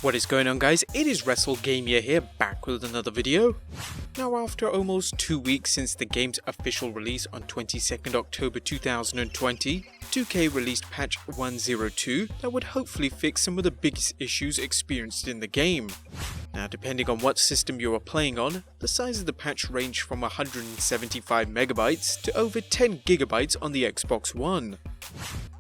What is going on, guys? It is WrestleGamia here, back with another video. Now, after almost 2 weeks since the game's official release on 22nd October 2020, 2K released patch 102 that would hopefully fix some of the biggest issues experienced in the game. Now, depending on what system you are playing on, the size of the patch ranged from 175 megabytes to over 10 gigabytes on the Xbox One.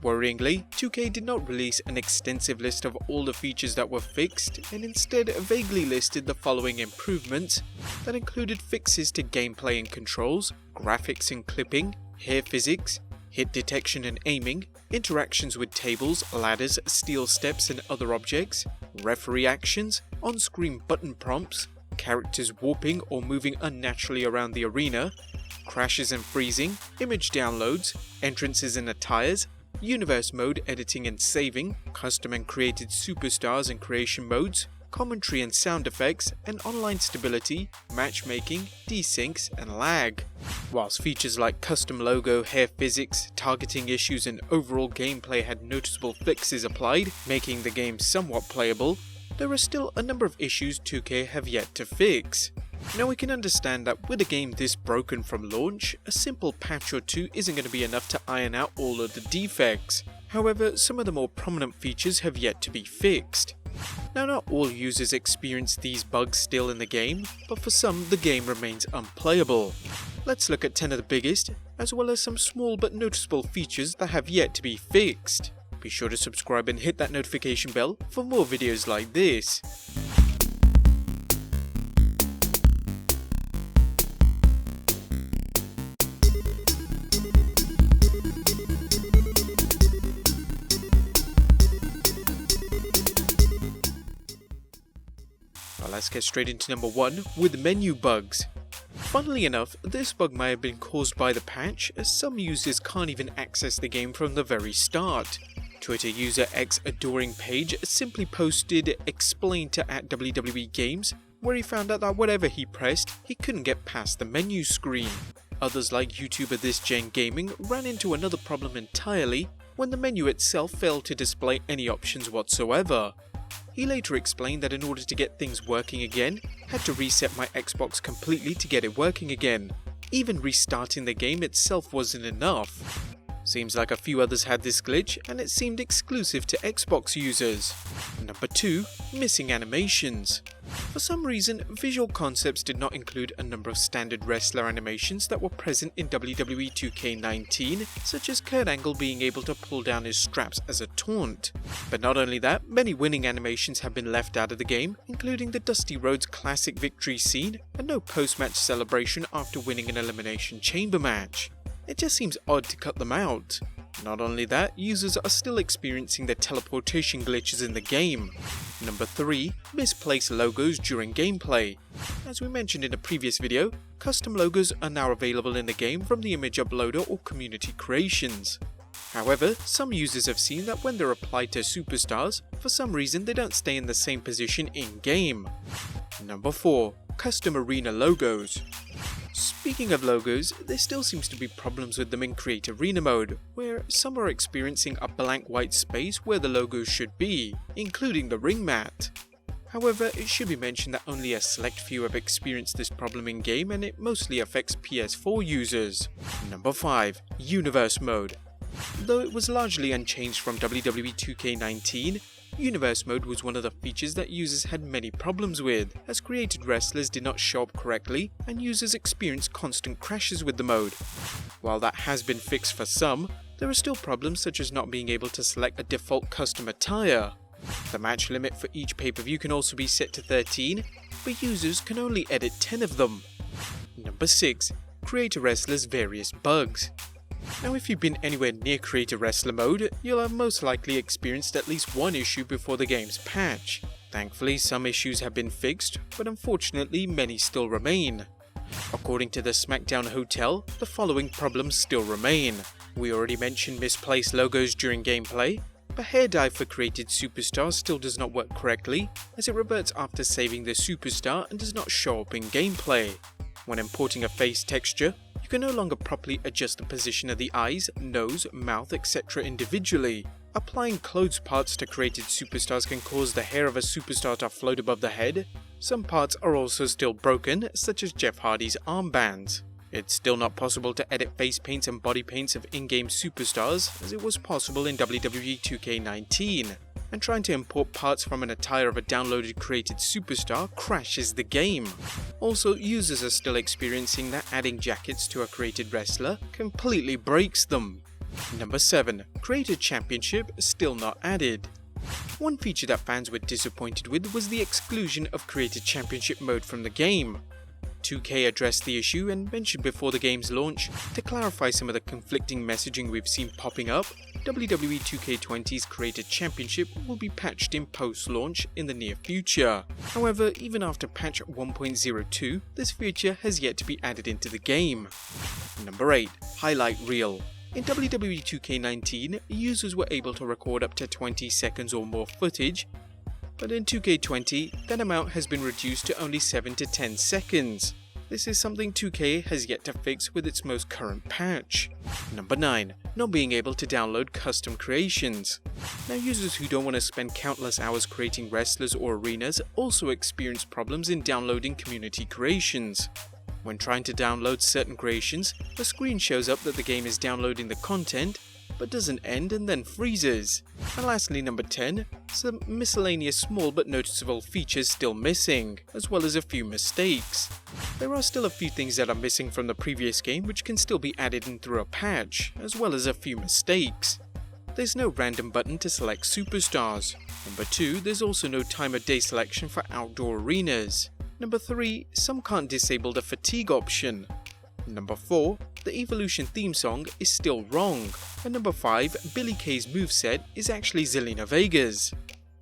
Worryingly, 2K did not release an extensive list of all the features that were fixed, and instead vaguely listed the following improvements that included fixes to gameplay and controls, graphics and clipping, hair physics, hit detection and aiming, interactions with tables, ladders, steel steps and other objects, referee actions, on-screen button prompts, characters warping or moving unnaturally around the arena, crashes and freezing, image downloads, entrances and attires, universe mode editing and saving, custom and created superstars and creation modes, commentary and sound effects, and online stability, matchmaking, desyncs, and lag. Whilst features like custom logo, hair physics, targeting issues, and overall gameplay had noticeable fixes applied, making the game somewhat playable, there are still a number of issues 2K have yet to fix. Now, we can understand that with a game this broken from launch, a simple patch or two isn't going to be enough to iron out all of the defects. However, some of the more prominent features have yet to be fixed. Now, not all users experience these bugs still in the game, but for some the game remains unplayable. Let's look at 10 of the biggest, as well as some small but noticeable features that have yet to be fixed. Be sure to subscribe and hit that notification bell for more videos like this. Let's get straight into number 1 with menu bugs. Funnily enough, this bug might have been caused by the patch, as some users can't even access the game from the very start. Twitter user X Adoring Page simply posted "explain to @WWE Games," where he found out that whatever he pressed, he couldn't get past the menu screen. Others like YouTuber This Gen Gaming ran into another problem entirely when the menu itself failed to display any options whatsoever. He later explained that in order to get things working again, had to reset my Xbox completely to get it working again. Even restarting the game itself wasn't enough. Seems like a few others had this glitch, and it seemed exclusive to Xbox users. Number 2. Missing animations. For some reason, Visual Concepts did not include a number of standard wrestler animations that were present in WWE 2K19, such as Kurt Angle being able to pull down his straps as a taunt. But not only that, many winning animations have been left out of the game, including the Dusty Rhodes classic victory scene, and no post-match celebration after winning an Elimination Chamber match. It just seems odd to cut them out. Not only that, users are still experiencing the teleportation glitches in the game. Number 3. Misplaced logos during gameplay. As we mentioned in a previous video, custom logos are now available in the game from the image uploader or community creations. However, some users have seen that when they're applied to superstars, for some reason they don't stay in the same position in-game. Number 4. Custom arena logos. Speaking of logos, there still seems to be problems with them in Create Arena mode, where some are experiencing a blank white space where the logos should be, including the ring mat. However, it should be mentioned that only a select few have experienced this problem in game, and it mostly affects PS4 users. Number 5. Universe mode. Though it was largely unchanged from WWE 2K19, Universe mode was one of the features that users had many problems with, as created wrestlers did not show up correctly and users experienced constant crashes with the mode. While that has been fixed for some, there are still problems such as not being able to select a default custom attire. The match limit for each pay-per-view can also be set to 13, but users can only edit 10 of them. Number 6. Create a wrestler's various bugs. Now, if you've been anywhere near Create a Wrestler mode, you'll have most likely experienced at least one issue before the game's patch. Thankfully, some issues have been fixed, but unfortunately many still remain. According to the SmackDown Hotel, the following problems still remain. We already mentioned misplaced logos during gameplay, but hair dye for created superstars still does not work correctly, as it reverts after saving the superstar and does not show up in gameplay. When importing a face texture, you can no longer properly adjust the position of the eyes, nose, mouth, etc. individually. applying clothes parts to created superstars can cause the hair of a superstar to float above the head. Some parts are also still broken, such as Jeff Hardy's armbands. It's still not possible to edit face paints and body paints of in-game superstars, as it was possible in WWE 2K20. And trying to import parts from an attire of a downloaded created superstar crashes the game. Also, users are still experiencing that adding jackets to a created wrestler completely breaks them. Number 7. Created Championship still not added. One feature that fans were disappointed with was the exclusion of Created Championship mode from the game. 2K addressed the issue and mentioned before the game's launch, to clarify some of the conflicting messaging we've seen popping up, WWE 2K20's Created Championship will be patched in post-launch in the near future. However, even after patch 1.02, this feature has yet to be added into the game. Number 8. Highlight Reel. In WWE 2K19, users were able to record up to 20 seconds or more footage, but in 2K20, that amount has been reduced to only 7 to 10 seconds. This is something 2K has yet to fix with its most current patch. Number 9. Not being able to download custom creations. Now, users who don't want to spend countless hours creating wrestlers or arenas also experience problems in downloading community creations. When trying to download certain creations, a screen shows up that the game is downloading the content, but doesn't end and then freezes. And lastly, number 10, some miscellaneous small but noticeable features still missing, as well as a few mistakes. There are still a few things that are missing from the previous game which can still be added in through a patch, as well as a few mistakes. There's no random button to select superstars. Number 2, there's also no time of day selection for outdoor arenas. Number 3, some can't disable the fatigue option. Number 4, the Evolution theme song is still wrong. And number 5, Billy Kay's moveset is actually Zelina Vega's.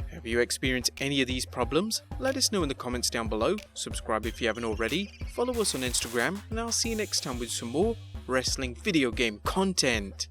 Have you experienced any of these problems? Let us know in the comments down below, subscribe if you haven't already, follow us on Instagram, and I'll see you next time with some more wrestling video game content.